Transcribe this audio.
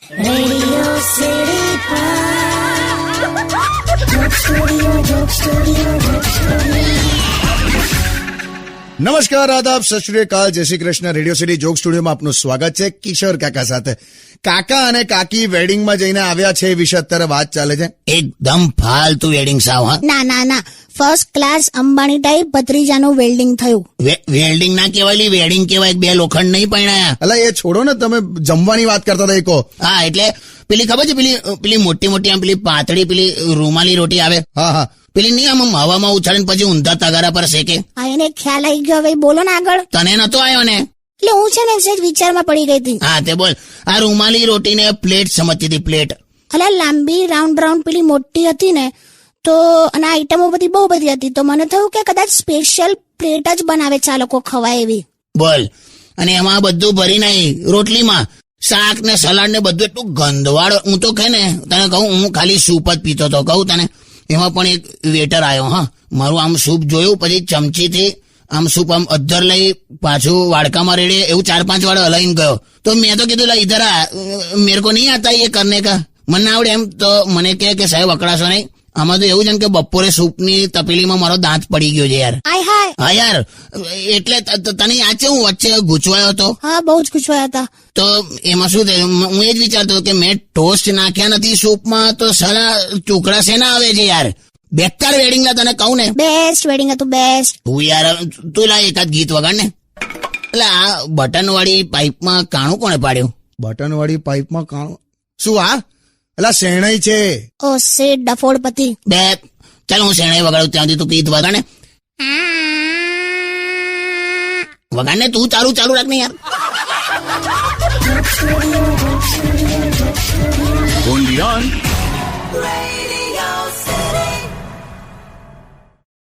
Radio City Joke Studio, Joke Studio, Joke Studio. નમસ્કાર, આદાબ, સત શ્રી અકાલ, જય Shri Krishna. Radio city joke સ્ટુડિયોમાં આપનું સ્વાગત છે કિશોર કાકા સાથે. કાકા અને કાકી વેડિંગમાં જઈને આવ્યા છે એ વિશે અત્યારે વાત ચાલે છે. એકદમ ફાલતુ વેડિંગ સાવ. હા, ના ફર્સ્ટ ક્લાસ અંબાણી ટાઈપ ભત્રીજાનું વેલ્ડિંગ થયું. વેલ્ડિંગ ના કહેવાય, વેડિંગ કહેવાય. બે લોખંડ નહીં પરણાયા. અલા એ છોડો ને, તમે જમવાની વાત કરતા હતા એ કહો. હા, એટલે પેલી ખબર છે, પેલી મોટી મોટી આમ પેલી પાતળી પેલી રૂમાલી રોટી આવે. હા પેલી નહીં આમ હવામાં ઉછાળીને પછી ઊંધા તગારા પર શેકે. હા, એને ખ્યાલ આવી ગયો. હવે બોલો ને આગળ. તને નતો આવ્યો ને? એટલે હું છે ને સહેજ વિચારમાં પડી ગઈ હતી. હા, તે બોલ. આ રૂમાલી રોટીને પ્લેટ સમજતી હતી, પ્લેટ. અલા લાંબી રાઉન્ડ પેલી મોટી હતી ને, તો અને આઈટમો બધી બહુ બધી હતી, તો મને થયું કે કદાચ સ્પેશિયલ પ્લેટ જ બનાવે છે આ લોકો ખવાય એવી. બોલ. અને એમાં બધું ભરી નાઈ રોટલીમાં. શાક ને સલાડ ને બધું એટલું ગંધવાળ. હું તો કહે ને તને કહું, હું ખાલી સૂપ જ પીતો હતો. કહું તને, એમાં પણ એક વેટર આવ્યો. હા, મારું આમ સૂપ જોયું, પછી ચમચીથી આમ સૂપ આમ અધ્ધર લઈ પાછું વાડકામાં રેડે એવું 4-5 વાર હલાઈને ગયો. તો મેં તો કીધું, ઇધર આ મેરે કો નહીં આતા એ કરને કા, મને ના આવડે એમ. તો મને કહે કે સાહેબ અકડાશો નહીં. આમાં તો એવું છે ને કે બપોરે સૂપની તપેલીમાં મારો દાંત પડી ગયો છે યાર. હા યાર, એટલે તને યાદ છે હું વચ્ચે ગૂંચવાયો હતો? હા, બહુ જ ગૂંચવાયા હતા. તો એમાં શું થયું, હું એ જ વિચારતો કે મેં ટોસ્ટ નાખ્યા નથી સૂપમાં, તો સાલા ટુકડા શેના આવે છે યાર. બેકાર વેડિંગ લા, તને કહું ને. બેસ્ટ વેડિંગ હતું, બેસ્ટ. તું યાર, તું લા એકાદ ગીત વગાડ ને. એટલે આ બટન વાળી પાઇપમાં કાણું કોણે પાડ્યું? બટન વાળી પાઇપમાં કાણું? શું આ? અલા શેણાઈ છે. ઓ શેઠ ડફોડપતિ. બે ચાલ હું શેણાઈ વગાડું, ત્યાંથી તું ગીત વગાડ ને. વગાડ ને તું, ચાલુ રાખ ને યાર. Only on